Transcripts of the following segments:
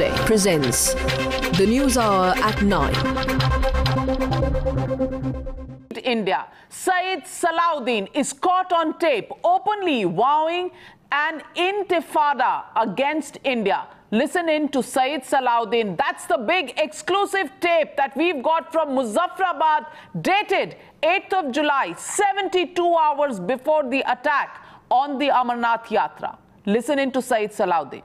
Today presents the News Hour at 9. India. Syed Salahuddin is caught on tape openly vowing an intifada against India. Listen in to Syed Salahuddin. That's the big exclusive tape that we've got from Muzaffarabad, dated 8th of July, 72 hours before the attack on the Amarnath Yatra. Listen in to Syed Salahuddin.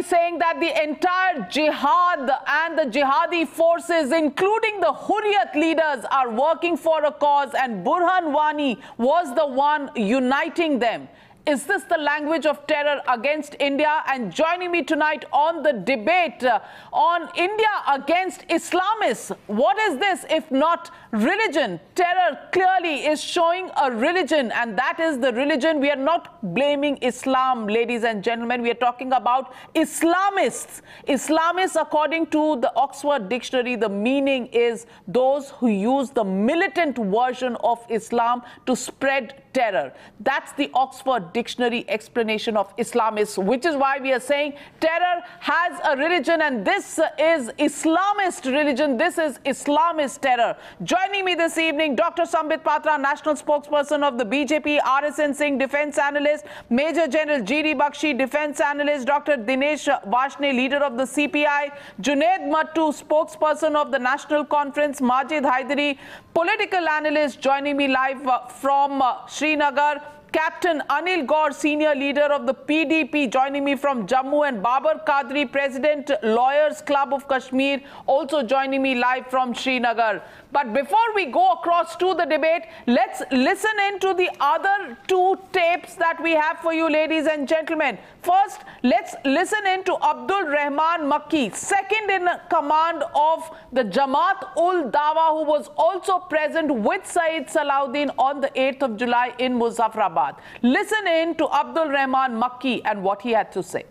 Saying that the entire jihad and the jihadi forces, including the Hurriyat leaders, are working for a cause, and Burhan Wani was the one uniting them. Is this the language of terror against India? And joining me tonight on the debate on India against Islamists, what is this if not religion? Terror clearly is showing a religion, and that is the religion. We are not blaming Islam, ladies and gentlemen. We are talking about Islamists. Islamists, according to the Oxford Dictionary, the meaning is those who use the militant version of Islam to spread terror. That's the Oxford Dictionary explanation of Islamists, which is why we are saying terror has a religion, and this is Islamist religion. This is Islamist terror. Joining me this evening, Dr. Sambit Patra, national spokesperson of the BJP, RSN Singh, defense analyst, Major General G.D. Bakshi, defense analyst, Dr. Dinesh Vashne, leader of the CPI, Junaid Mattu, spokesperson of the National Conference, Majid Haidari, political analyst, joining me live from Srinagar, Captain Anil Gaur, senior leader of the PDP, joining me from Jammu, and Babar Qadri, President, Lawyers Club of Kashmir, also joining me live from Srinagar. But before we go across to the debate, let's listen into the other two tapes that we have for you, ladies and gentlemen. First, let's listen into Abdul Rahman Makki, second in command of the Jamaat-ul-Dawa, who was also present with Syed Salahuddin on the 8th of July in Muzaffarabad. Listen in to Abdul Rahman Makki and what he had to say.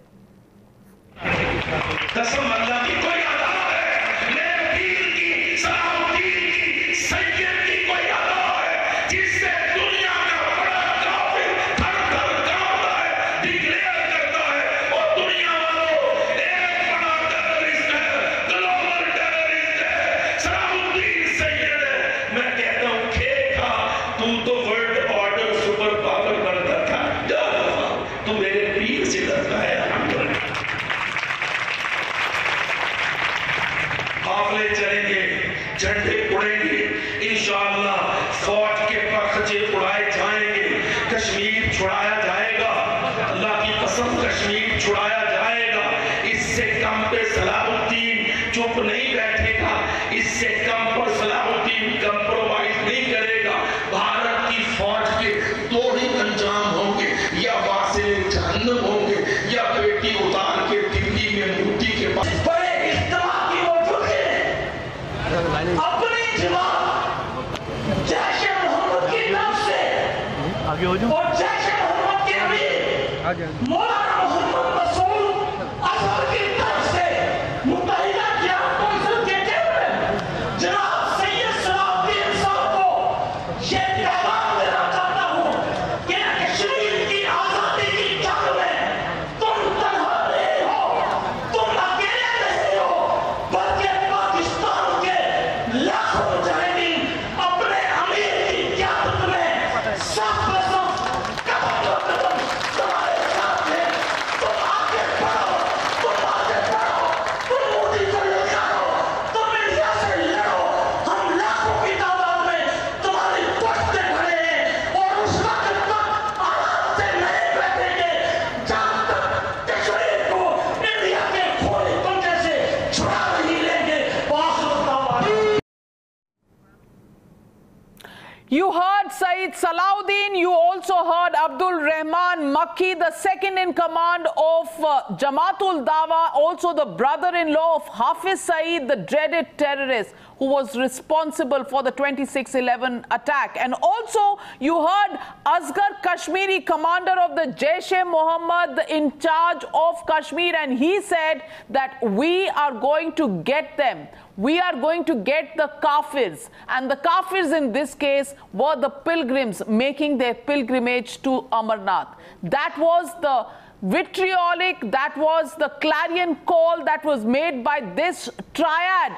और जैश-ए-मोहम्मद के You heard Saeed Salahuddin, you also heard Abdul Rahman Makki, the second in command of Jamaatul Dawa, also the brother-in-law of Hafiz Saeed, the dreaded terrorist who was responsible for the 26/11 attack. And also you heard Asghar Kashmiri, commander of the Jaish-e-Mohammed in charge of Kashmir, and he said that we are going to get them. We are going to get the Kafirs, and the Kafirs in this case were the pilgrims making their pilgrimage to Amarnath. That was the vitriolic, that was the clarion call that was made by this triad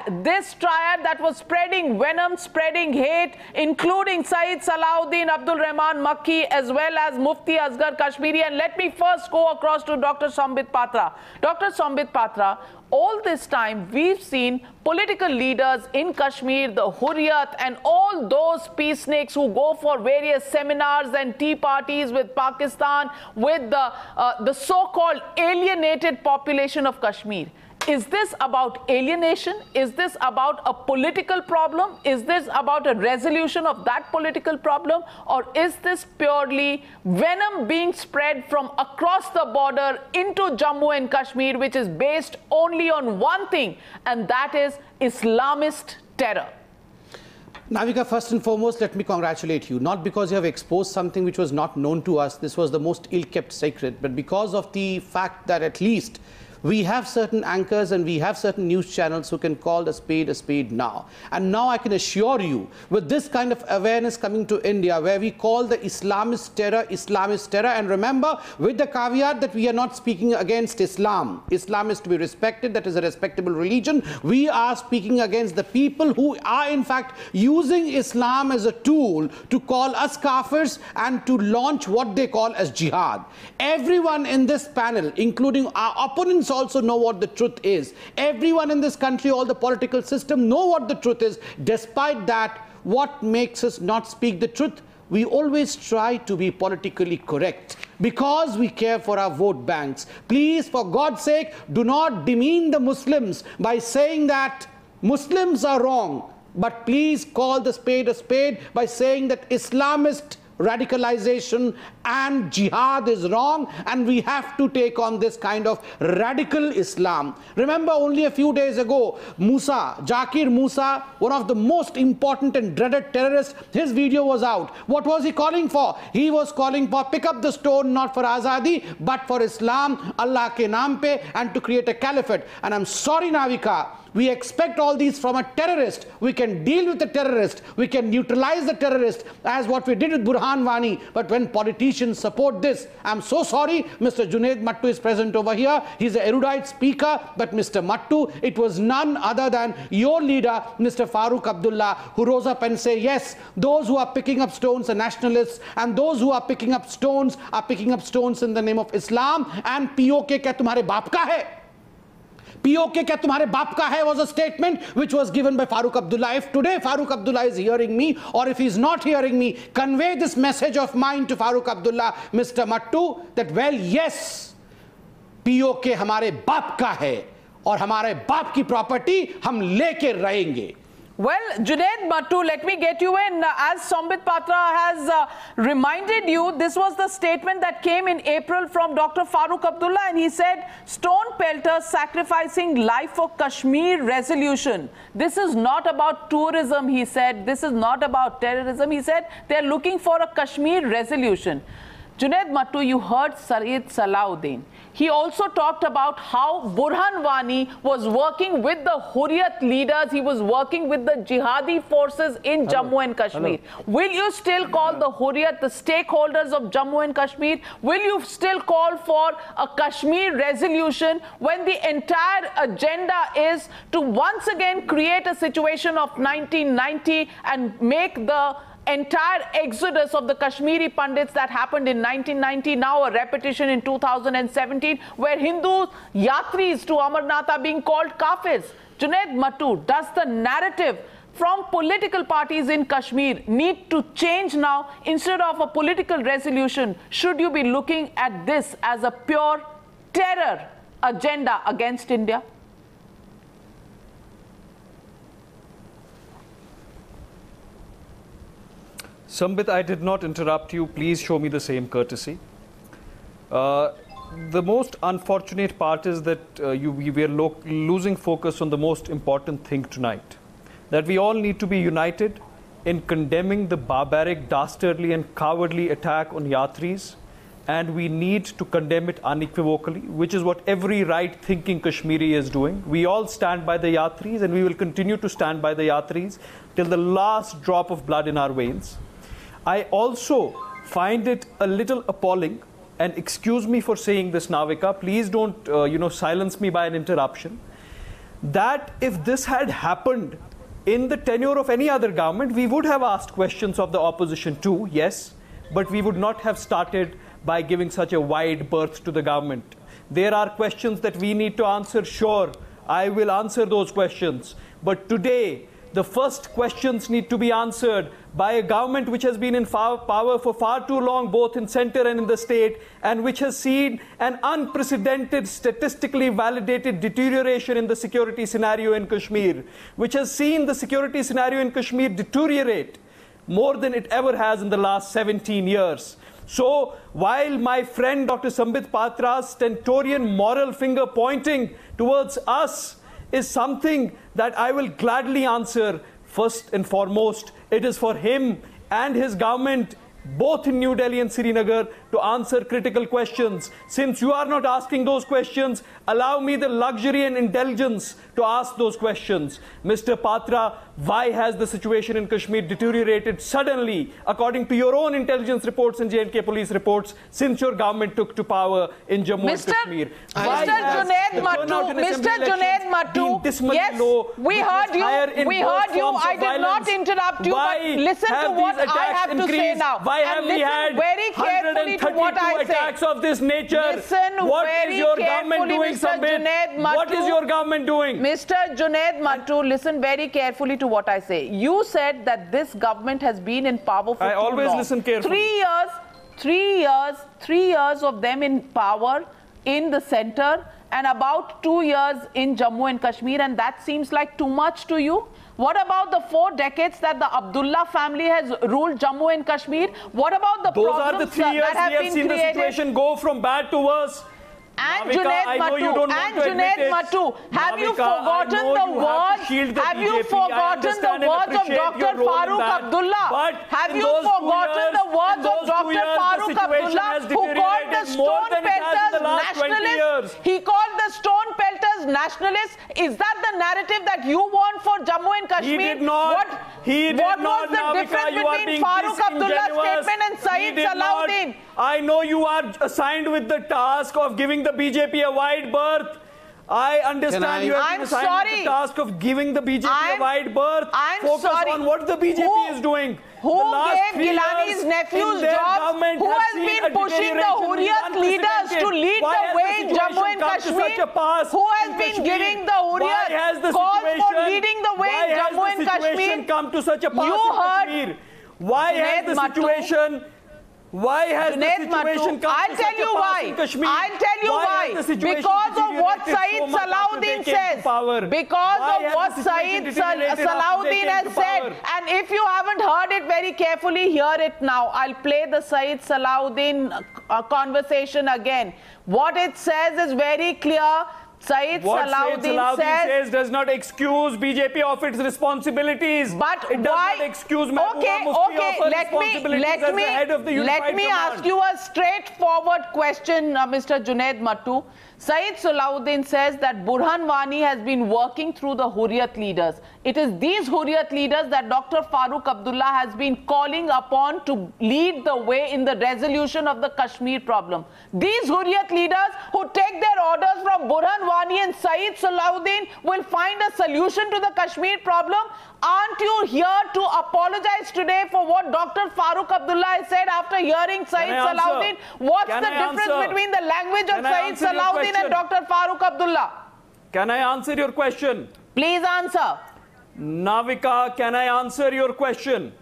that was spreading venom, spreading hate, including Saeed Salahuddin, Abdul Rahman Makki, as well as Mufti Asghar Kashmiri. And let me first go across to Dr. Sambit Patra. Dr. Sambit Patra, all this time we've seen political leaders in Kashmir, the Hurriyat, and all those peace snakes who go for various seminars and tea parties with Pakistan, with the so-called alienated population of Kashmir. Is this about alienation? Is this about a political problem? Is this about a resolution of that political problem? Or is this purely venom being spread from across the border into Jammu and Kashmir, which is based only on one thing, and that is Islamist terror? Navika, first and foremost, let me congratulate you, not because you have exposed something which was not known to us, this was the most ill-kept secret, but because of the fact that at least we have certain anchors and we have certain news channels who can call a spade now. And now I can assure you, with this kind of awareness coming to India, where we call the Islamist terror, and remember, with the caveat that we are not speaking against Islam. Islam is to be respected, that is a respectable religion. We are speaking against the people who are in fact using Islam as a tool to call us kafirs and to launch what they call as jihad. Everyone in this panel, including our opponents, also know what the truth is. Everyone in this country, all the political system know what the truth is. Despite that, what makes us not speak the truth? We always try to be politically correct because we care for our vote banks. Please, for God's sake, do not demean the Muslims by saying that Muslims are wrong. But please call the spade by saying that Islamist radicalization and jihad is wrong, and we have to take on this kind of radical Islam. Remember, only a few days ago, Zakir Musa, one of the most important and dreaded terrorists, his video was out. What was he calling for? He was calling for pick up the stone, not for Azadi, but for Islam, Allah ke naam pe, and to create a caliphate. And I'm sorry, Navika, we expect all these from a terrorist. We can deal with the terrorist. We can neutralize the terrorist, as what we did with Burhan Wani. But when politicians support this, I'm so sorry, Mr. Junaid Mattu is present over here. He's an erudite speaker. But Mr. Mattu, it was none other than your leader, Mr. Farooq Abdullah, who rose up and said, yes, those who are picking up stones are nationalists, and those who are picking up stones in the name of Islam. And POK kya tumhare baap ka hai? POK kya tumhare baap ka hai was a statement which was given by Farooq Abdullah. If today Farooq Abdullah is hearing me, or if he's not hearing me, convey this message of mine to Farooq Abdullah, Mr. Mattu, that well, yes, POK hamare baap ka hai, aur hamare baap ki property hum leke rahenge. Well, Junaid Mattu, let me get you in. As Sambit Patra has reminded you, this was the statement that came in April from Dr. Farooq Abdullah, and he said, stone pelters sacrificing life for Kashmir resolution. This is not about tourism, he said. This is not about terrorism. He said they're looking for a Kashmir resolution. Junaid Mattu, you heard Saeed Salahuddin. He also talked about how Burhan Wani was working with the Hurriyat leaders. He was working with the jihadi forces in Jammu and Kashmir. Will you still call the Hurriyat the stakeholders of Jammu and Kashmir? Will you still call for a Kashmir resolution when the entire agenda is to once again create a situation of 1990 and make the entire exodus of the Kashmiri Pandits that happened in 1990, now a repetition in 2017, where Hindu yatris to Amarnath are being called kafirs? Junaid Mattu, does the narrative from political parties in Kashmir need to change now? Instead of a political resolution, should you be looking at this as a pure terror agenda against India? Sambit, I did not interrupt you. Please show me the same courtesy. The most unfortunate part is that we are losing focus on the most important thing tonight. That we all need to be united in condemning the barbaric, dastardly and cowardly attack on Yatris. And we need to condemn it unequivocally, which is what every right-thinking Kashmiri is doing. We all stand by the Yatris, and we will continue to stand by the Yatris till the last drop of blood in our veins. I also find it a little appalling, and excuse me for saying this, Navika, please don't silence me by an interruption, that if this had happened in the tenure of any other government, we would have asked questions of the opposition too, yes, but we would not have started by giving such a wide berth to the government. There are questions that we need to answer, sure, I will answer those questions. But today, the first questions need to be answered by a government which has been in power for far too long, both in center and in the state, and which has seen an unprecedented, statistically validated deterioration in the security scenario in Kashmir, which has seen the security scenario in Kashmir deteriorate more than it ever has in the last 17 years. So, while my friend Dr. Sambit Patra's stentorian moral finger pointing towards us is something that I will gladly answer, first and foremost, it is for him and his government, both in New Delhi and Srinagar, to answer critical questions. Since you are not asking those questions, allow me the luxury and indulgence to ask those questions. Mr. Patra, why has the situation in Kashmir deteriorated suddenly, according to your own intelligence reports and J&K police reports, since your government took to power in Jammu and Kashmir? Mr. Junaid Mattu, yes, we heard you, I did not interrupt you, but listen to what I have to say now. Why have we had very carefully to what I say. Attacks of this nature? Listen what very is your carefully, government doing, Mr. Junaid Mattu. What is your government doing? Mr. Junaid Mattu, listen very carefully to what I say. You said that this government has been in power for too long. I always listen carefully. 3 years of them in power in the center and about 2 years in Jammu and Kashmir, and that seems like too much to you? What about the 4 decades that the Abdullah family has ruled Jammu and Kashmir? What about the problems that have been created? Those are the 3 years we have seen the situation go from bad to worse. And Junaid Mattu, have you forgotten the words? Have you forgotten the words of Dr. Farooq Abdullah? Have you forgotten the words of Dr. Farooq Abdullah, who called the Stone Pelters nationalists? He called the Stone Pelters nationalists. Is that the narrative that you want for Jammu and Kashmir? He did not. What was the difference between Farooq Abdullah's statement and Saeed Salahuddin? I know you are assigned with the task of giving the BJP a wide berth. I understand you have been assigned with the task of giving the BJP a wide berth. Focus on what the BJP is doing. Who gave Gilani's nephew's jobs? Who has been pushing the Hurriyat leaders to lead the way in Jammu and Kashmir? Who has been giving the Hurriyat calls for leading the way in Jammu and Kashmir? Come to such a pass in Kashmir? Why has the situation... Why has the situation come to such a pass in Kashmir? I'll tell you why. Because of what Saeed Salahuddin says. Because of what Saeed Salahuddin has said. And if you haven't heard it very carefully, hear it now. I'll play the Saeed Salahuddin conversation again. What it says is very clear. Saeed Salahuddin says does not excuse BJP of its responsibilities. But it does not excuse let me ask you a straightforward question, Mr. Junaid Mattu. Saeed Salahuddin says that Burhan Wani has been working through the Hurriyat leaders. It is these Hurriyat leaders that Dr. Farooq Abdullah has been calling upon to lead the way in the resolution of the Kashmir problem. These Hurriyat leaders who take their orders from Burhan Wani and Saeed Salahuddin will find a solution to the Kashmir problem. Aren't you here to apologize today for what Dr. Farooq Abdullah has said after hearing Saeed Salahuddin? What's the difference between the language of Saeed Salahuddin and Dr. Farooq Abdullah? Can I answer your question? Please answer. Navika, can I answer your question?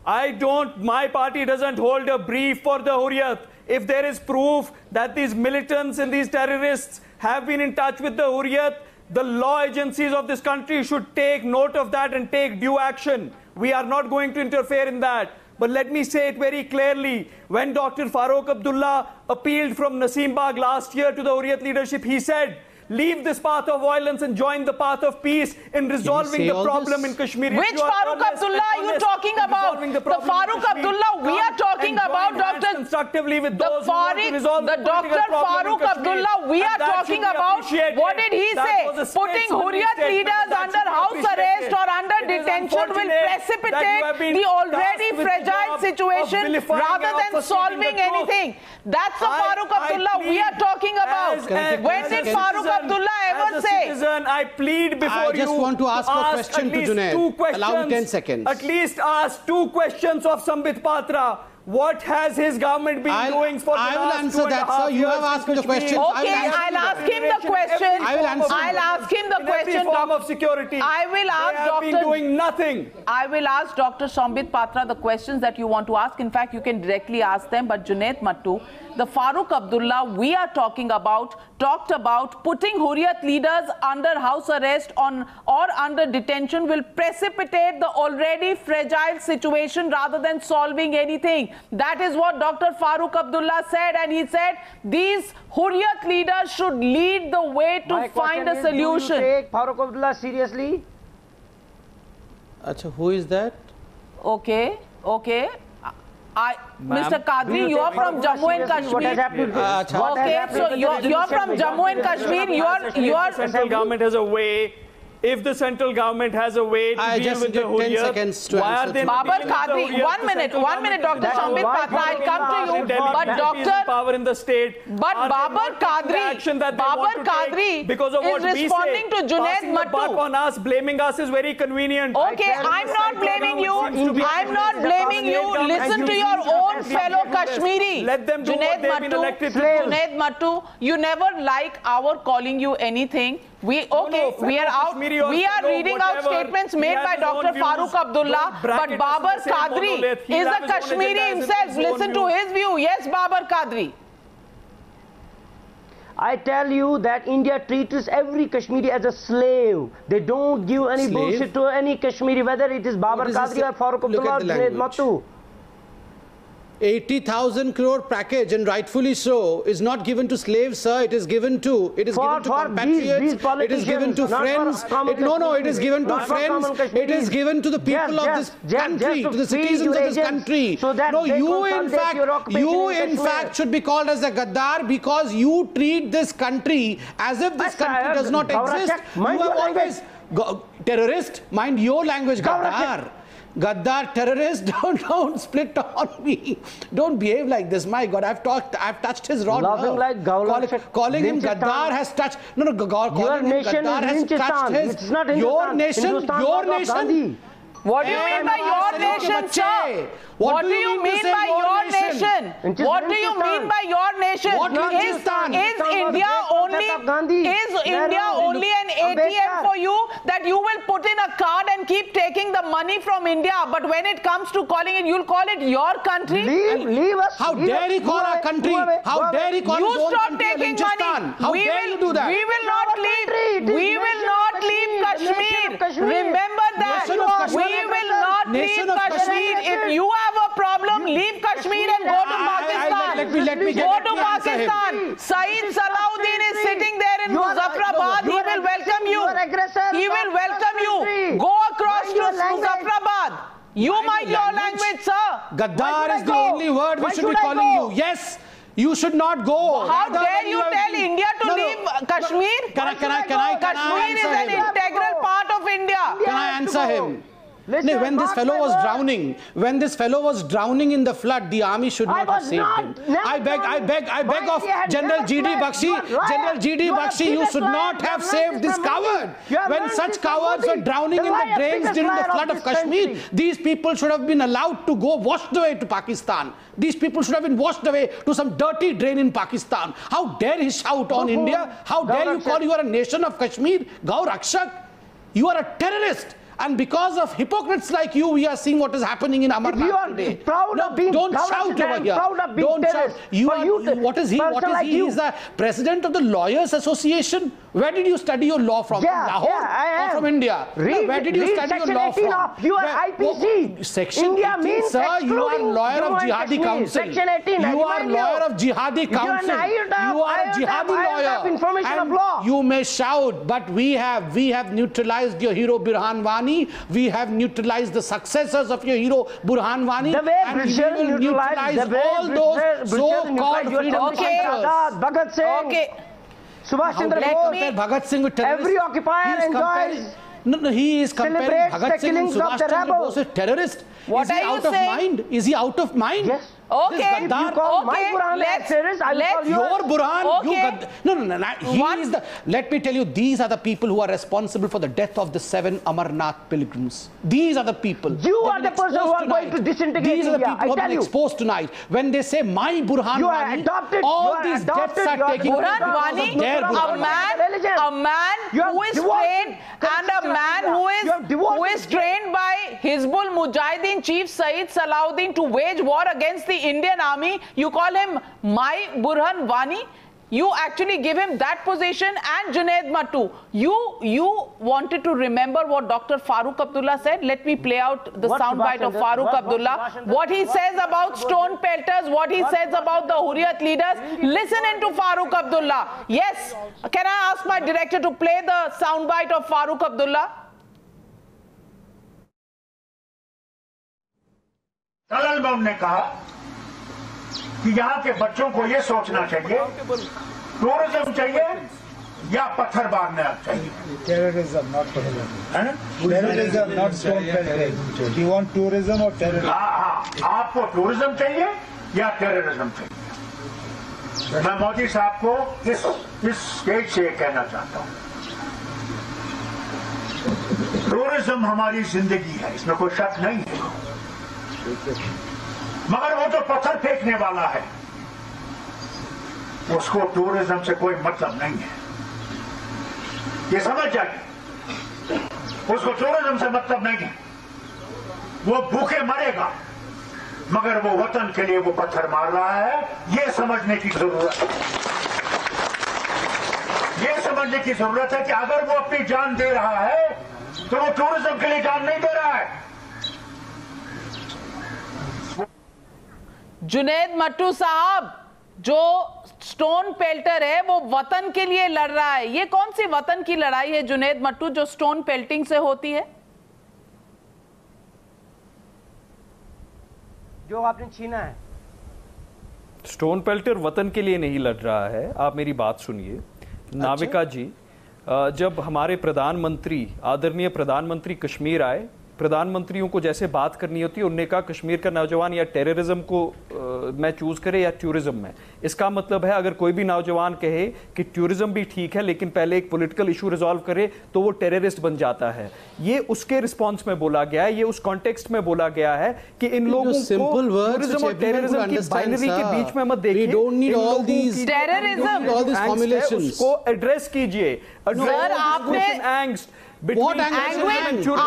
My party doesn't hold a brief for the Hurriyat. If there is proof that these militants and these terrorists have been in touch with the Hurriyat, the law agencies of this country should take note of that and take due action. We are not going to interfere in that. But let me say it very clearly. When Dr. Farooq Abdullah appealed from Naseem Bagh last year to the Hurriyat leadership, he said, leave this path of violence and join the path of peace in resolving the problem in Kashmir. Which Farooq Abdullah are you talking about? The Farooq Abdullah we are talking about, Dr. Constructively with those the Dr. Farooq Abdullah we are talking about. What did he say? Putting Hurriyat leaders under house arrest or under detention will precipitate the already fragile situation rather than solving anything. That's the Farooq Abdullah we are talking about. When did Farooq Abdullah ever say? Citizen, I plead before you. I just want to ask a question to Junaid. Allow me 10 seconds. At least ask 2 questions of Sambit Patra. What has his government been doing for the last 2.5 years? I will answer that, sir. You have asked me the question. Okay, I'll ask him the question. I'll ask him the question. Form of security. I will ask They have been doing nothing. I will ask Dr. Sambit Patra the questions that you want to ask. In fact, you can directly ask them. But Junaid Mattu, the Farooq Abdullah we are talking about talked about putting Hurriyat leaders under house arrest or under detention will precipitate the already fragile situation rather than solving anything. That is what Dr. Farooq Abdullah said, and he said these Hurriyat leaders should lead the way to find a solution. Do you take Farooq Abdullah seriously? Achha, who is that? Okay. Mr. Qadri, you are from Jammu and Kashmir. What has happened? Okay, so you're from Jammu and Kashmir. You are. Central government has a way. If the central government has a way to deal with the Hurriyat, why are they not Babar dealing with the Qadri, Hurriyat? 1 minute, Dr. Sambit Patra, I'll come to you. But Dr. Power in the state. But Babar Qadri is responding to Junaid Mattu. On us, blaming us is very convenient. Okay, I'm not blaming you. I'm not blaming you. Listen to your own fellow Kashmiri. Let them do what they've been elected to do. Junaid Mattu, you never like our calling you anything. We are reading out statements made by Dr. Farooq Abdullah, but Babar Qadri is a Kashmiri himself. Listen to his view. Yes, Babar Qadri. I tell you that India treats every Kashmiri as a slave. They don't give any bullshit to any Kashmiri, whether it is Babar Qadri or Farooq Abdullah or Junaid Mattu. 80,000 crore package, and rightfully so, is not given to slaves, sir. It is given to compatriots. It is given to friends. It is given to friends. It is given to the people of this country, to the citizens of this country. No, you in fact should be called as a Gaddar because you treat this country as if this country does not exist. You have always terrorist. Mind your language, Gaddar. Gaddar, terrorist, don't split on me. Don't behave like this. My God, I've touched his rod. Calling him Gaddar has touched. Calling him Gaddar has touched his. Your nation. What do you mean by your nation, sir? What do you mean by your nation? What do you mean by your nation? Is India only an ATM for you that you will put in a card and keep taking the money from India? But when it comes to calling it, you'll call it your country? Leave us. How dare he call our country? How dare he call his own country Balochistan? How dare you do that? We will not leave. We will not leave Kashmir. Remember that. We will not leave Kashmir. If you have a problem, leave Kashmir and go to Pakistan. Go to Pakistan. Saeed Salahuddin is sitting there in Muzaffarabad. He will welcome you. He will welcome you. Go across to Muzaffarabad. You mind your language, sir. Gaddar is the only word we should be calling you. Yes. You should not go. How dare you tell India to leave Kashmir? Kashmir is an integral part of India. Can I answer him? When this fellow was drowning in the flood, the army should not have saved him. I beg of General G.D. Bakshi. General G.D. Bakshi, you should not have saved this coward. When such cowards were drowning in the drains during the flood of Kashmir, these people should have been allowed to go washed away to Pakistan. These people should have been washed away to some dirty drain in Pakistan. How dare he shout on India? How dare you call you are a nation of Kashmir? Gau Rakshak, you are a terrorist. And because of hypocrites like you, we are seeing what is happening in Amarnath today. Don't shout over here. Don't shout. What is he? He is the president of the Lawyers Association. Where did you study your law from? Yeah, from Lahore I or from India? Read, where did you study your law Section 18 from? of your IPC. Section India 18, means sir, you are lawyer of Jihadi Council. Section 18, you are lawyer of Jihadi Council. You are a Jihadi lawyer. Information of law. You may shout, but we have neutralized your hero Burhan Wani. We have neutralized the successors of your hero Burhan Wani. The way and British we will neutralize all those so-called freedom fighters. Bhagat Singh. Okay. Subhash Chandra Bose. Bhagat Singh with terrorists. Every occupier enjoys. No, he is comparing Bhagat Singh and Subhash Chandra Bose as terrorists. What is he out of mind? Is he out of mind? Yes. Okay. If you call my Burhan as terrorist, I will call your Burhan. Okay. No. Let me tell you, these are the people who are responsible for the death of the 7 Amarnath pilgrims. These are the people. You are the person who are going to disintegrate India. These are the India. people who have been exposed tonight. When they say my Burhan Wani, all these deaths are taking Burhan Wani, a man who is trained and a man who is trained by Hizbul Mujahideen Chief Saeed Salahuddin to wage war against the Indian army. You call him my Burhan Wani? You actually give him that position. And Junaid Mattu, you wanted to remember what Dr. Farooq Abdullah said. Let me play out the soundbite of Farooq Abdullah. What he says about stone pelters, what he says about the Hurriyat leaders. Listen into Farooq Abdullah. Yes. Can I ask my director to play the soundbite of Farooq Abdullah? तलल ने कहा कि यहाँ के बच्चों को ये सोचना चाहिए टूरिज्म चाहिए या पत्थर मारना चाहिए terrorism not terrorism not stone pelting you want tourism or terrorism हाँ आपको टूरिज्म चाहिए या टेररिज्म चाहिए मैं मोदी साहब को इस स्टेज से कहना चाहता हूँ टूरिज्म हमारी जिंदगी है इसमें कोई शक नहीं है मगर वो जो पत्थर फेंकने वाला है उसको टूरिज्म से कोई मतलब नहीं है ये समझ जाइए उसको टूरिज्म से मतलब नहीं है वो भूखे मरेगा मगर वो वतन के लिए वो पत्थर मार रहा है ये समझने की जरूरत है ये समझने की जरूरत है कि अगर वो अपनी जान दे रहा है तो वो टूरिज्म के लिए जान नहीं दे रहा है जुनैद मट्टू साहब जो स्टोन पेल्टर है वो वतन के लिए लड़ रहा है ये कौन सी वतन की लड़ाई है जुनैद मट्टू जो स्टोन पेल्टिंग से होती है जो आपने छीना है स्टोन पेल्टर वतन के लिए नहीं लड़ रहा है आप मेरी बात सुनिए नाविका जी जब हमारे प्रधानमंत्री आदरणीय प्रधानमंत्री कश्मीर आए प्रधानमंत्रियों को जैसे बात करनी होती है उन्होंने कहा कश्मीर का नौजवान या टेररिज्म को मैं चूज करे या टूरिज्म में इसका मतलब है अगर कोई भी नौजवान कहे कि टूरिज्म भी ठीक है लेकिन पहले एक पॉलिटिकल इशू रिजॉल्व करे तो वो टेररिस्ट बन जाता है ये उसके रिस्पांस में बोला गया है ये उस कॉन्टेक्स्ट में बोला गया है कि इन लोगों को टूरिज्म और टेररिज्म की बाइनरी के बीच में मत देखिए टेररिज्म उसको एड्रेस कीजिए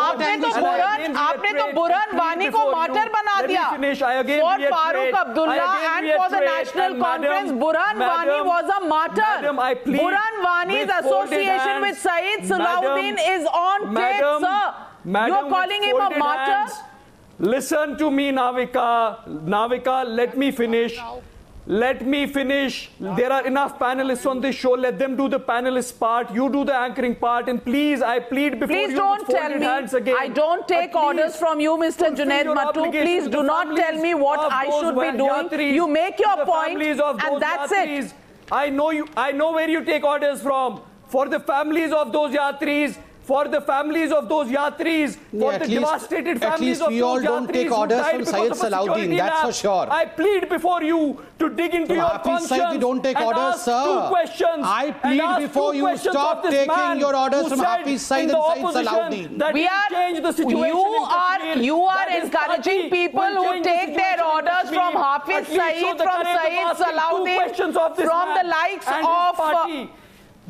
आपने तो बुरहान वानी को मार्टर बना दिया for Farooq Abdullah and for the National Conference Burhan Wani was a martyr Burhan वानी's association with Saeed Salahuddin is on tape sir you are calling him a martyr listen to me Navika let me finish there are enough panelists on this show let them do the panelist part you do the anchoring part and please I plead before please you don't tell me I don't take orders from you Mr. Junaid Mattu please do not tell me what I should be doing you make your point and that's it I know where you take orders from for the families of those yatris for the families of those yatris, for the devastated families of those yatris. At least we all don't take orders from Saeed Salahuddin, that's for sure. I plead before you to dig into your conscience you don't take orders, sir. Two questions. I plead before you stop taking your orders from Hafiz Saeed and Saeed Salahuddin. We are, you are encouraging people who take their orders from Hafiz Saeed, from Saeed Salahuddin, from the likes of...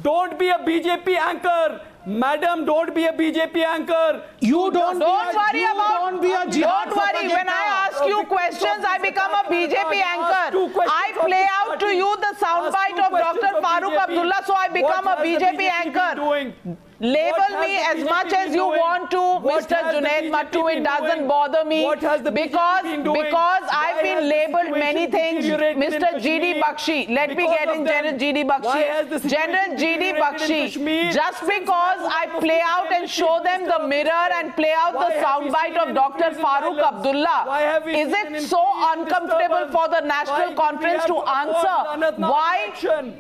Don't be a BJP anchor. Madam, don't be a BJP anchor. You don't worry about. Don't be a jihad Don't worry. When I ask you questions, I become a BJP anchor. I play out to you the soundbite of Dr. Farooq Abdullah, so I become a BJP anchor. Label me as much as you want to, Mr. Junaid Mattu. It doesn't bother me because I've been labelled many things. Mr. G.D. Bakshi, let me get in General G.D. Bakshi. General G.D. Bakshi, just because I play out and show them the mirror and play out the soundbite of Dr. Farooq Abdullah, is it so uncomfortable for the National Conference to answer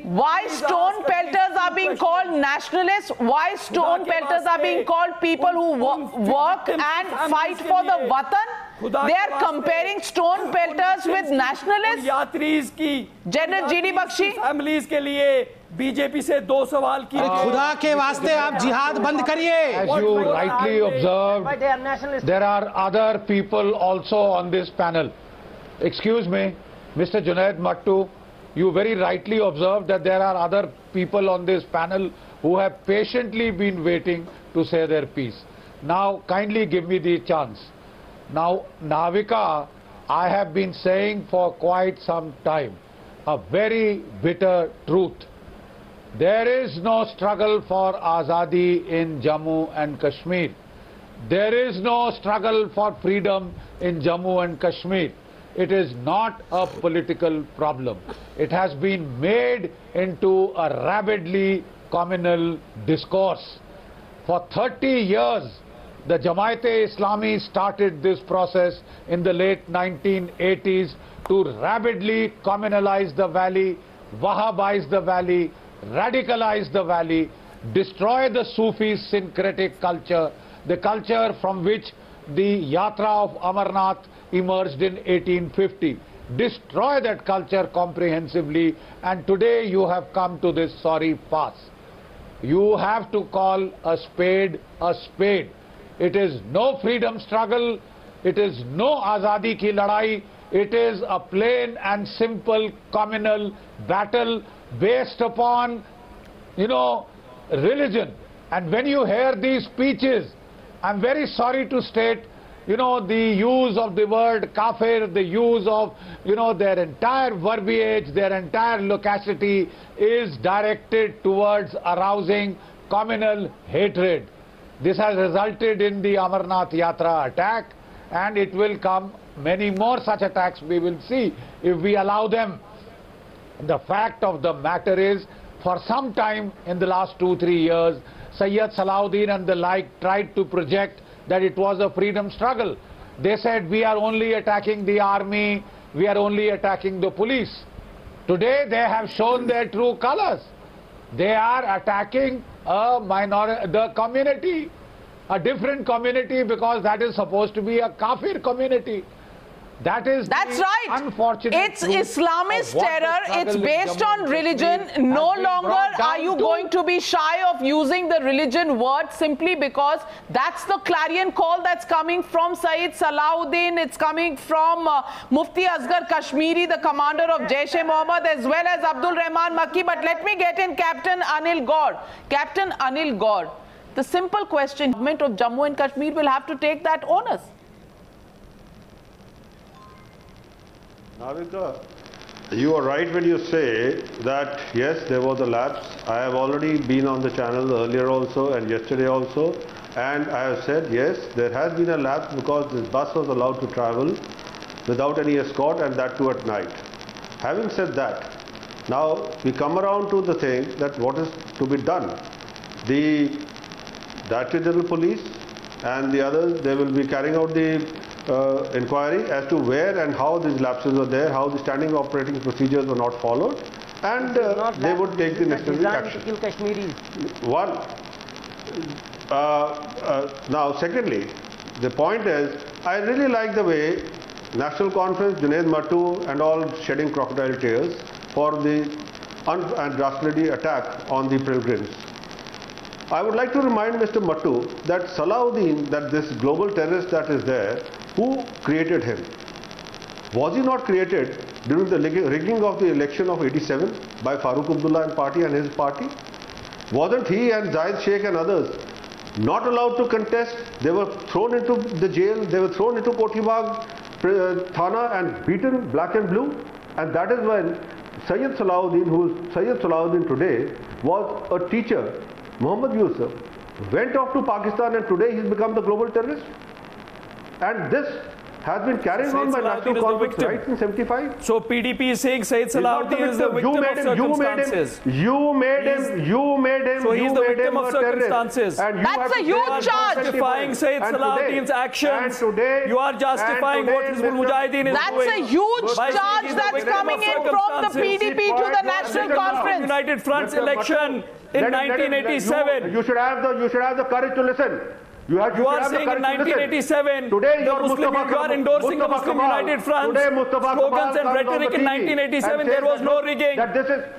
why stone pelters are being called nationalists? Why stone pelters are being called people who work and fight for the Watan? They are comparing stone pelters with nationalists. General G.D. Bakshi. Families के लिए BJP से दो सवाल किए खुदा के वास्ते आप जिहाद बंद करिए. As you rightly observed, there are other people also on this panel. Excuse me, Mr. Junaid Mattu, you very rightly observed that there are other people on this panel who have patiently been waiting to say their piece. Now, kindly give me the chance. Now, Navika, I have been saying for quite some time a very bitter truth. There is no struggle for Azadi in Jammu and Kashmir. There is no struggle for freedom in Jammu and Kashmir. It is not a political problem. It has been made into a rabidly communal discourse. For 30 years, the Jamaat-e-Islami started this process in the late 1980s to rabidly communalize the valley, Wahhabize the valley, radicalize the valley, destroy the Sufi syncretic culture, the culture from which the Yatra of Amarnath emerged in 1850. Destroy that culture comprehensively, and today you have come to this sorry pass. You have to call a spade a spade. It is no freedom struggle, it is no Azadi ki ladai, it is a plain and simple communal battle based upon, religion. And when you hear these speeches, I'm very sorry to state, the use of the word kafir, the use of, their entire verbiage, their entire loquacity is directed towards arousing communal hatred. This has resulted in the Amarnath Yatra attack, and it will come many more such attacks we will see if we allow them. The fact of the matter is, for some time in the last 2-3 years, Sayyid Salahuddin and the like tried to project that it was a freedom struggle. They said, we are only attacking the army, we are only attacking the police. Today they have shown their true colors. They are attacking the community, a different community, because that is supposed to be a kafir community. That's right. Unfortunate. It's Islamist terror. It's based on religion. No longer are you going to be shy of using the religion word simply because that's the clarion call that's coming from Sayyid Salahuddin. It's coming from Mufti Asghar Kashmiri, the commander of Jaish-e-Mohammed, as well as Abdul Rahman Makki. But let me get in Captain Anil Gaur. Captain Anil Gaur, the simple question, the government of Jammu and Kashmir will have to take that onus. Navika, you are right when you say that yes, there was a lapse. I have already been on the channel earlier also and yesterday also, and I have said yes, there has been a lapse because this bus was allowed to travel without any escort, and that too at night. Having said that, now we come around to the thing that what is to be done. The Director General Police and the others, they will be carrying out the inquiry as to where and how these lapses were there, how the standing operating procedures were not followed, and they would take the necessary action. To kill Kashmiris. One. Now, secondly, the point is, I really like the way National Conference, Junaid Mattu and all shedding crocodile tears for the dastardly attack on the pilgrims. I would like to remind Mr. Mattu that Salahuddin, that this global terrorist that is there, who created him? Was he not created during the rigging of the election of '87 by Farooq Abdullah and his party? Wasn't he and Zahid Sheikh and others not allowed to contest? They were thrown into the jail, they were thrown into Kotibagh Thana and beaten black and blue. And that is when Sayyid Salahuddin, who is Sayyid Salahuddin today, was a teacher. Muhammad Yusuf went off to Pakistan and today he's become the global terrorist. And this has been carried on by National Conference right in 75. So PDP is saying Sayyid Salahuddin is the victim of circumstances. You made him. So he's the victim of circumstances. And that's a huge charge. Justifying Sayyid Salahuddin's actions. You are justifying what Hizbul Mujahideen is doing. That's a huge charge that's coming in from the PDP to the National Conference. United Front's election in 1987. You should have the courage to listen. You are saying in 1987, today you are endorsing the Muslim United Front's slogans and rhetoric in 1987. There was no rigging.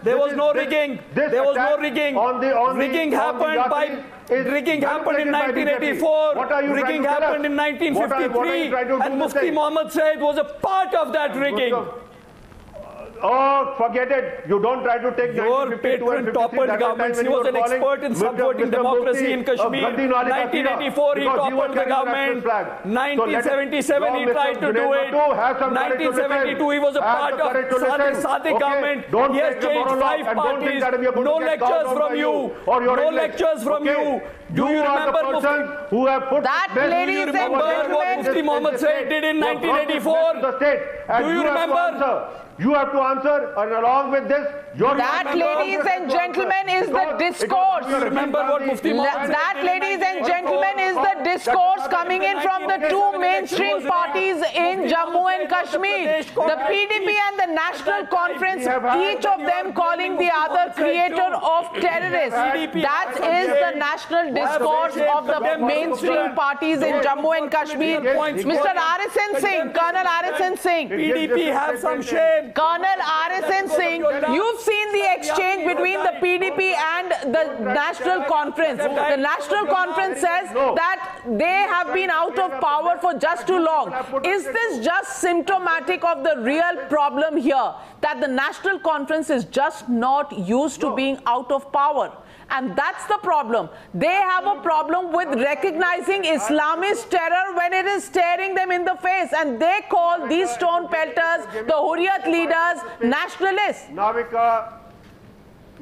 There was no rigging. There was no rigging. Rigging happened in 1984. Rigging happened in 1953. And Mufti Muhammad Said was a part of that rigging. Oh, forget it. You don't try to take your patron toppled governments. He was an expert in supporting democracy in Kashmir. 1984 he toppled the government. 1977 he tried to do it. 1972 he was a part of Sadiq government. He has changed 5 parties. No lectures from you. No lectures from you. Do you remember that, ladies and gentlemen, what Mufti Muhammad Said did in 1984? Do you remember? You have to answer, and along with this, that, ladies and gentlemen, is the discourse. Remember what Mufti Muhammad That, ladies and gentlemen, is the discourse coming in from the 2 mainstream parties in Jammu and Kashmir. The PDP and the National Conference, each of them calling the other creator of terrorists. That is the national discourse of the mainstream parties in Jammu and Kashmir. Mr. RSN Singh, Colonel RSN Singh. PDP have some shame. Colonel RSN Singh, you've seen the exchange between the PDP and the National Conference. The National Conference says that they have been out of power for just too long. Is this just symptomatic of the real problem here? That the National Conference is just not used to being out of power. And that's the problem. They have a problem with recognizing Islamist terror when it is staring them in the face. And they call these stone pelters, the Hurriyat leaders, nationalists.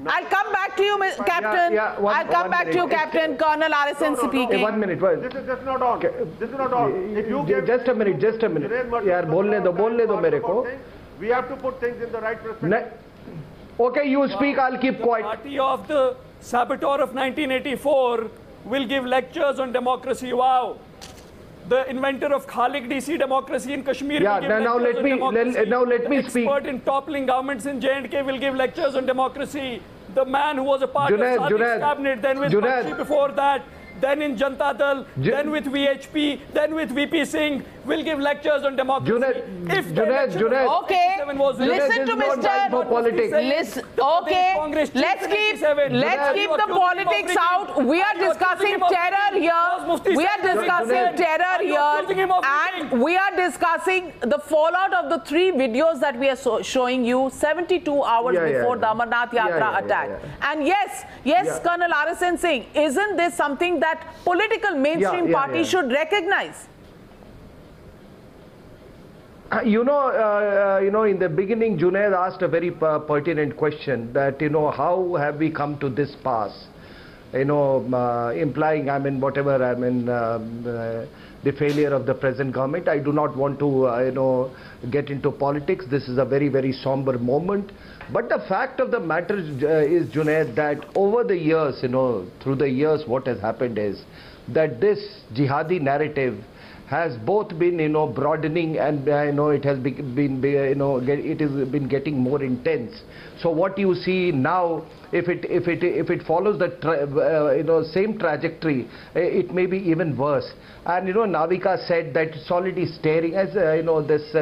I'll come back to you, Captain. I'll come back to you, Captain. Colonel RSN speaking. 1 minute. This is just not on. This is not on. If you give just a minute. Yaar, bolne do mere ko. We have to put things in the right perspective. Okay, you speak, I'll keep quiet. Party of the saboteur of 1984 will give lectures on democracy. Wow. The inventor of Khalik DC democracy in Kashmir will give let me speak. Expert in toppling governments in J&K will give lectures on democracy. The man who was a part of Sadiq's cabinet, then with Bakshi before that, then in Janata Dal, then with VHP, then with VP Singh, will give lectures on democracy. Okay, listen to Mr. Let's keep the politics out. We are discussing terror here. And we are discussing the fallout of the 3 videos that we are showing you 72 hours before the Amarnath Yatra attack. And yes, Colonel RSN Singh, isn't this something that political mainstream parties should recognize? You know, in the beginning, Junaid asked a very pertinent question that, how have we come to this pass? Implying, the failure of the present government. I do not want to, get into politics. This is a very, very somber moment. But the fact of the matter is, Junaid, that over the years, through the years, what has happened is that this jihadi narrative has both been, broadening and, it has been getting more intense. So what you see now, if it follows the same trajectory, it may be even worse. And Navika said that it's already staring, as this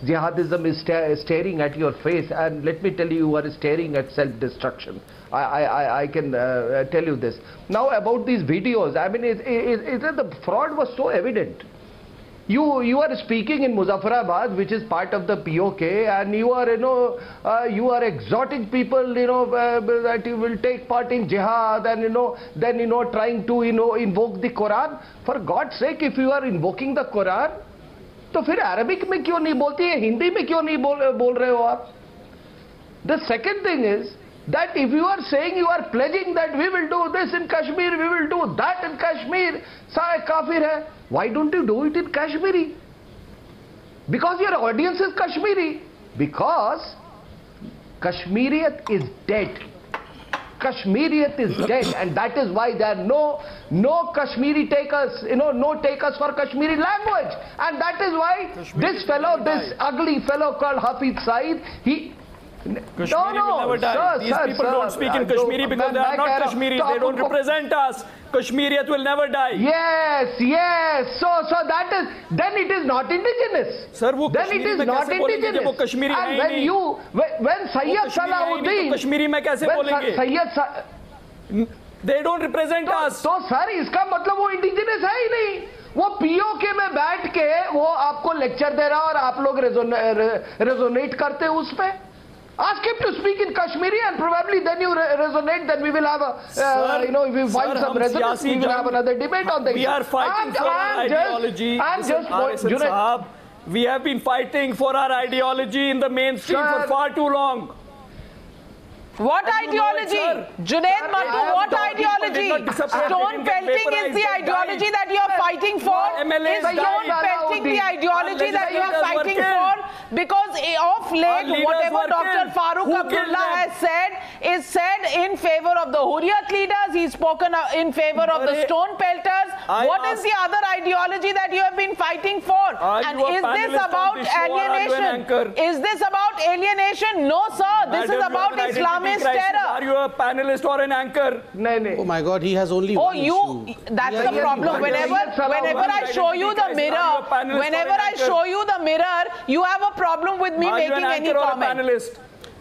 jihadism is staring at your face. And let me tell you, you are staring at self-destruction. I can tell you this. Now about these videos, the fraud was so evident. You are speaking in Muzaffarabad, which is part of the POK, and you are, you are exhorting people, that you will take part in jihad, and then trying to invoke the Quran. For God's sake, if you are invoking the Quran, तो फिर Arabic में क्यों नहीं बोलती है, हिंदी में क्यों नहीं बोल रहे हो आप? The second thing is that if you are saying, you are pledging that we will do this in Kashmir, we will do that in Kashmir, सारे काफिर है. Why don't you do it in Kashmiri? Because your audience is Kashmiri. Because Kashmiriyat is dead. Kashmiriyat is dead, and that is why there are no Kashmiri takers, no takers for Kashmiri language. And that is why this fellow, this ugly fellow called Hafiz Saeed, Kashmiri will never die. These people don't speak in Kashmiri because they are not Kashmiris. They don't represent us. Kashmiriyat will never die. Yes. So that is, then it is not indigenous. Sir, then it is not indigenous. And when Sayyid Salahuddin, Kashmiri mein kaise bolenge? They don't represent us. तो sir इसका मतलब वो indigenous है ही नहीं, वो PoK में बैठ के वो आपको लेक्चर दे रहा और आप लोग रेजोनेट करते हैं उस पे. Ask him to speak in Kashmiri and probably then you resonate, then we will have a, if we find some resonance, we will have another debate on this. We are fighting for our ideology. We have been fighting for our ideology in the mainstream for far too long. What ideology? Junaid Mattu, what ideology? Stone pelting is the ideology that you are fighting for? Is stone pelting the ideology that you are fighting for? Because of late, whatever Dr. Farooq Abdullah has said is said in favor of the Hurriyat leaders. He's spoken in favor of the stone pelters. What is the other ideology that you have been fighting for? And is this about alienation? Is this about alienation? No, sir. This is about Islamic terror. Are you a panelist or an anchor? Oh my God, he has only one issue. That's the problem. Whenever I show you the mirror, you have a problem with me making any comment.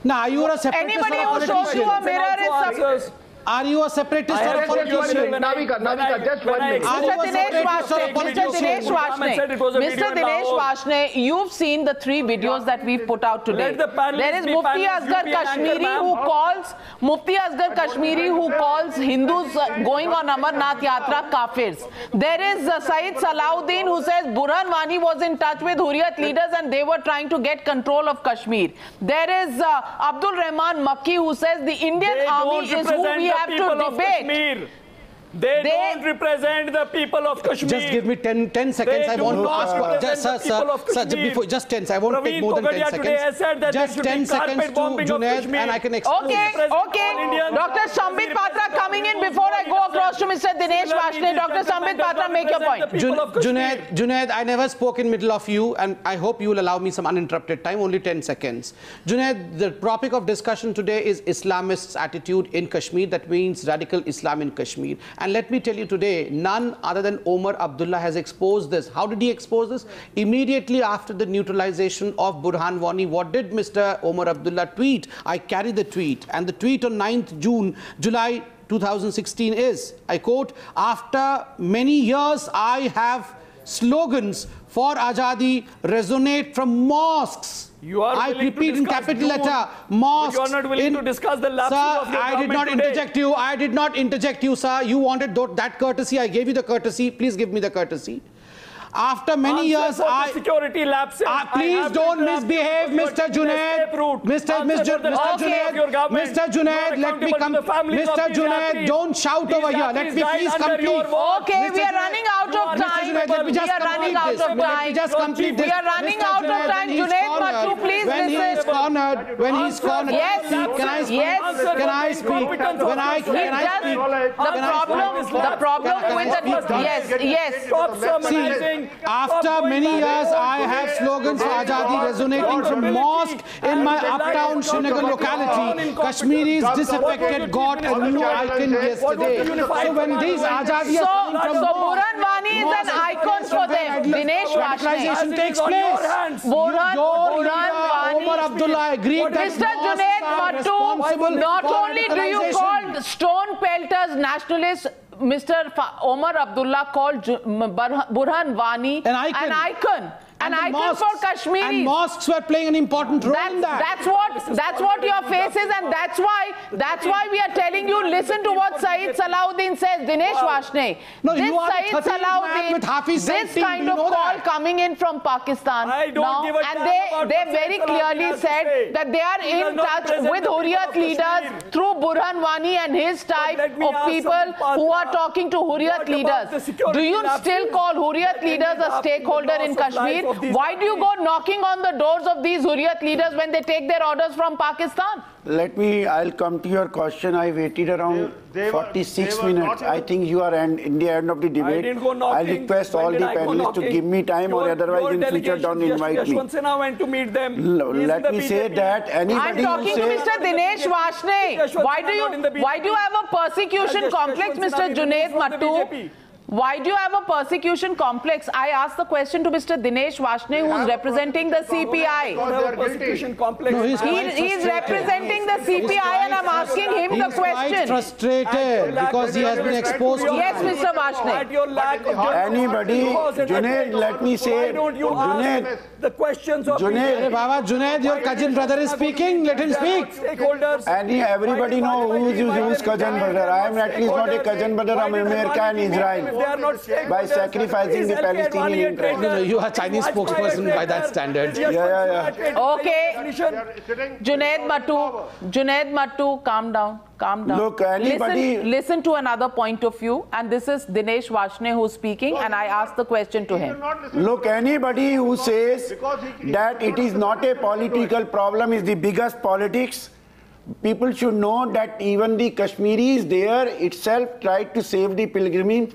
Nah, you are a separatist. Anybody who shows you a mirror is Are you a separatist or a politician? Navika, just 1 minute. Mr. Dinesh Vashne, you've seen the 3 videos that we've put out today. There is Mufti Asghar Kashmiri who calls Hindus going on Amarnath Yatra kafirs. There is Sayyid Salahuddin who says Burhan Wani was in touch with Hurriyat leaders and they were trying to get control of Kashmir. There is Abdul Rahman Makki who says the Indian army is who we have to debate. They don't represent the people of Kashmir. Just give me 10 seconds. I want to ask just 10. I won't take more than 10 seconds. Just 10 seconds to Junaid and I can explain. Okay. Dr. Sambit Patra coming in before I go across to Mr. Dinesh Vashne. Dr. Sambit Patra, make your point. Junaid, I never spoke in middle of you and I hope you will allow me some uninterrupted time, only 10 seconds. Junaid, the topic of discussion today is Islamists' attitude in Kashmir. That means radical Islam in Kashmir. And let me tell you today, none other than Omar Abdullah has exposed this. How did he expose this? Immediately after the neutralization of Burhan Wani, what did Mr. Omar Abdullah tweet? I carry the tweet. And the tweet on 9th July 2016 is, I quote, "After many years, I have slogans for Azadi resonate from mosques." I repeat in capital letter, mosques. You are not willing to discuss the lapses of your I did not interject you. I did not interject you, sir. You wanted that courtesy. I gave you the courtesy. Please give me the courtesy. After many years, security lapses. Please don't misbehave, Mr. Junaid. Mr. Junaid, let me come. Mr. Junaid, don't shout over here. Let me please complete. Okay, we are running out of time. We are running out of time. We are running out of time. Junaid Mattu, please listen. When he's cornered. Yes. Can I speak? The problem with the yes. Stop summarizing. After many years, I have slogans for Azadi resonating from mosque in my uptown Srinagar locality. Kashmiris disaffected got a new icon yesterday. So when these Azadi are coming from Burhan Wani is an icon for them. Dinesh Vashne takes place. Burhan Wani Omar Abdullah agreed that Mr. Junaid Mattu, not only do you call stone pelters nationalists, Mr. Omar Abdullah called Burhan Wani an icon. An icon for Kashmiris. And mosques were playing an important role in that. That's what your face is, and that's why we are telling you, listen to what Saeed Salahuddin says. Dinesh Washne. No, this you are Saeed Salahuddin, this kind of call coming in from Pakistan. I don't give a damn about they very clearly said that they are in touch with Hurriyat leaders through Burhan Wani and his type of people who are talking to Hurriyat leaders. Do you still call Hurriyat leaders a stakeholder in Kashmir? Why do you go knocking on the doors of these Hurriyat leaders when they take their orders from Pakistan? I'll come to your question. I waited around 46 minutes. I think you are in the end of the debate. I didn't go knocking. I'll request all the panelists to give me time, or otherwise in future don't invite me. Yashwant Sinha went to meet them. Let me say that anybody I'm talking to Mr. Dinesh Washne. Why do you have a persecution complex, Mr. Junaid Mattu? Why do you have a persecution complex? I asked the question to Mr. Dinesh Washne, who is representing the CPI. Persecution complex. No, he is representing the CPI, and I'm asking him the question. He's quite frustrated because he has been exposed to... Yes, Mr. Washne. Anybody, Junaid, let me say, Junaid, the questions of Junaid, your cousin brother is speaking. Let him speak. Stakeholders. Everybody know who's cousin brother. I am at least not a cousin brother. I am America and Israel. By sacrificing the Palestinian interest. No, you are Chinese spokesperson by that standard. Yeah. Okay. Junaid Mattu, calm down. Look, anybody... Listen to another point of view, and this is Dinesh Washne who's speaking, and I asked the question to him. Look, anybody who says that it is not a political problem is the biggest politics. People should know that even the Kashmiris there itself tried to save the pilgrims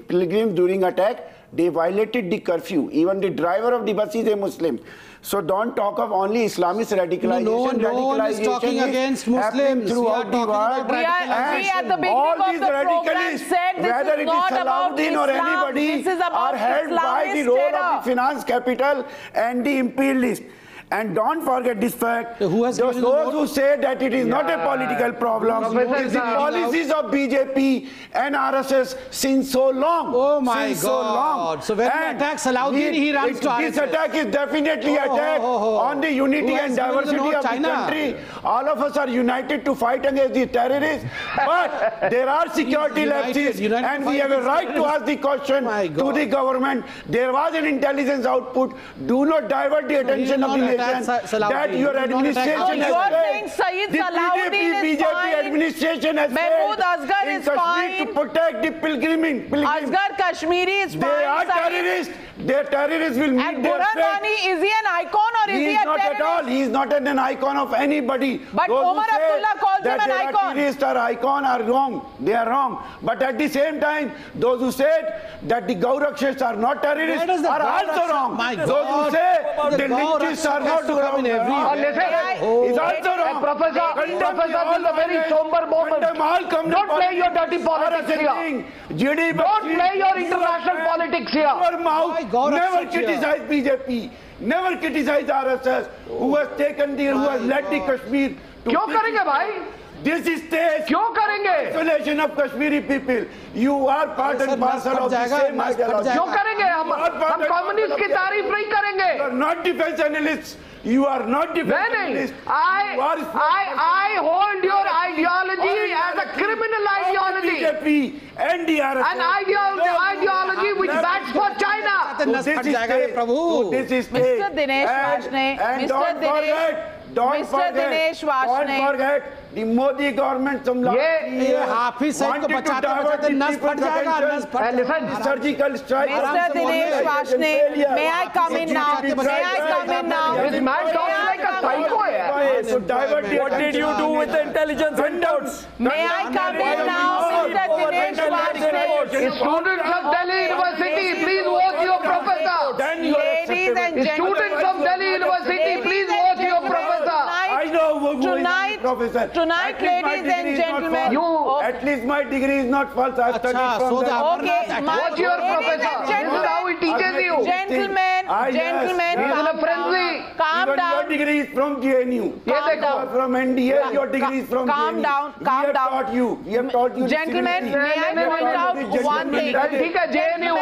during attack. They violated the curfew. Even the driver of the bus is a Muslim. So don't talk of only Islamist radicalization. No one is talking against Muslims. Throughout the world. We at the beginning of the program said this is not about Islam. This is about are held by the role of the finance capital and the imperialists. And don't forget this fact, those who say that it is not a political problem, it is the policies of BJP and RSS since so long. Oh my God. So when he attacks Salahuddin, he runs to RSS. This attack is definitely attack on the unity and diversity of the country. All of us are united to fight against the terrorists. But there are security lapses, and we have a right to ask the question to the government. There was an intelligence output. Do not divert the attention of the nation. That your administration has failed. The BJP administration has failed in Kashmir to protect the pilgrimage. Asghar Kashmiri is fine. They are terrorists. Their terrorists will meet and their Burhan Wani, is he an icon or is he a terrorist? Not at all. He is not an icon of anybody. But Omar Abdullah calls him an icon. Terrorists or icon are wrong. They are wrong. But at the same time, those who said that the Gaurakshas are not terrorists are also wrong. Those who say the lynchists are not wrong. Is also wrong. Professor, this is a very somber moment. Don't play your dirty politics here. Don't play your international politics here. Never criticize BJP. Never criticize RSS, who has taken the, who has led the Kashmir to... Kyun karenge bhai? This is state. Kyun karenge? Isolation of Kashmiri people. You are part and parcel of the same ideology. Kyun karenge? Hum communist ki taarif nahi karenge. You are not defense analysts. You are not defense analysts. I hold your ideology as a criminal ideology. BJP and the RSS. An ideology which backs for China. This is Mr. Dinesh Washne. And don't forget, the Modi government from last year wanted to divert the people's attention. Surgical strike. Mr. Dinesh Washne, may I come in now? May I come in now? This man talks like a psycho. So divert the What did you do with the intelligence reports? May I come in now, Mr. Dinesh Washne? Students of Delhi University, please watch your professor. Ladies and gentlemen. Students of Delhi University, please watch your professor. I know Tonight, ladies and gentlemen. At least my degree is not false. I studied from the... Okay, watch your professor. This is how he teaches you. Gentlemen, friendly. calm down. degree is from JNU. Calm down. From NDA, your degree is from Calm JNU. down, calm down. We have taught you. Gentlemen, may I point out one thing? JNU,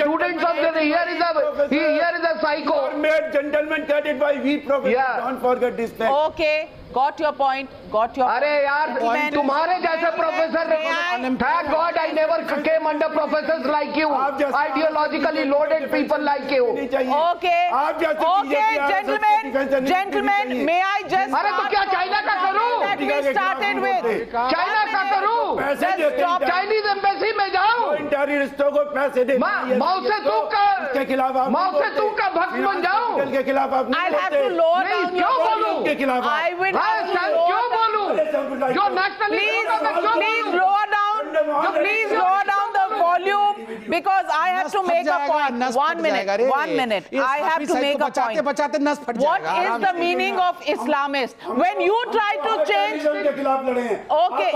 students of the here is a psycho. Gentlemen, that is why we professors don't forget this fact. Okay. Got your point. Got your point. अरे यार तुम्हारे जैसे professor thank God I never came under professors like you, ideologically loaded people like you. Okay, gentlemen, may I just अरे तो क्या China का करूं? that we started with? China का करूं? Stop. चाइनीज एम्बेसी में जाऊं? टेररिस्टों को पैसे दे माओ से तू का भक्त बन जाऊं? के खिलाफ आप I'll have to lower down your volume. के खिलाफ I will have to क्यों lower down. बोलूं? जो Please lower down. Please lower down the volume because I have to make a point. 1 minute. I have to make a point. What is the meaning of Islamist? When you try to change. Okay.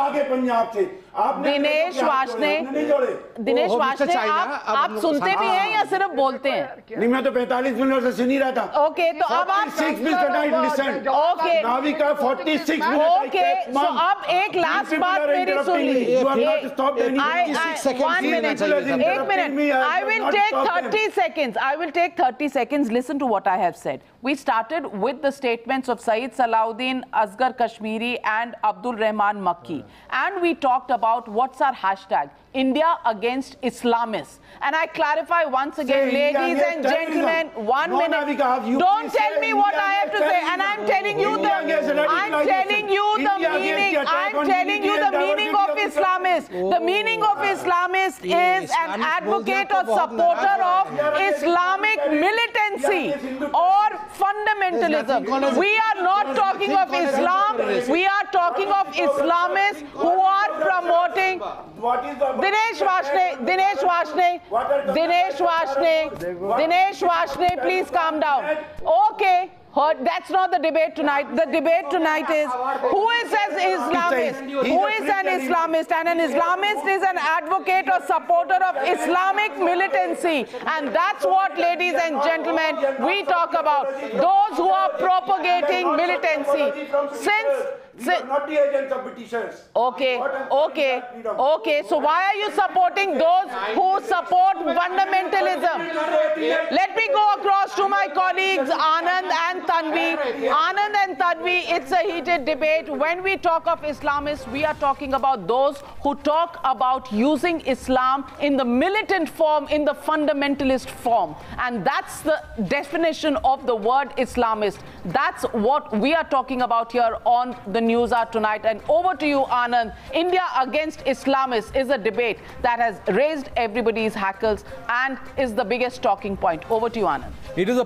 Dinesh Washne आप सुनते भी हैं या सिर्फ बोलते हैं? नहीं, मैं तो 45 मिनट से सुन ही रहा था. ओके, तो अब आप 46 minutes I listened. Okay, Navika 46 minutes. Okay, so अब एक लास्ट बात मेरी सुन ली. 1 minute, एक minute. I will take 30 seconds. I will take 30 seconds. Listen to what I have said. We started with the statements of Saeed Salahuddin, Asghar Kashmiri and Abdul Rahman Makki. And we talked about what's our hashtag, India against Islamists. And I clarify once again, ladies and gentlemen, 1 minute. Don't tell me what I have to say. And I'm telling you the meaning of Islamist. The meaning of Islamist is an advocate or supporter of Islamic militancy or fundamentalism. We are not talking of Islam. We are talking of Islamists who are promoting. Dinesh Washne, please calm down. Okay. That's not the debate tonight. The debate tonight is who is an Islamist? Who is an Islamist? And an Islamist is an advocate or supporter of Islamic militancy. And that's what, ladies and gentlemen, we talk about. Those who are propagating militancy. Not the agents of Britishers. Okay. So why are you supporting those who support fundamentalism? Let me go across to my colleagues Anand and Tanvi. Anand and Tanvi, it's a heated debate. When we talk of Islamists, we are talking about those who talk about using Islam in the militant form, in the fundamentalist form. And that's the definition of the word Islamist. That's what we are talking about here on the News Hour tonight. And over to you, Anand. India against Islamists is a debate that has raised everybody's hackles and is the biggest talking point. Over to you, Anand. It is a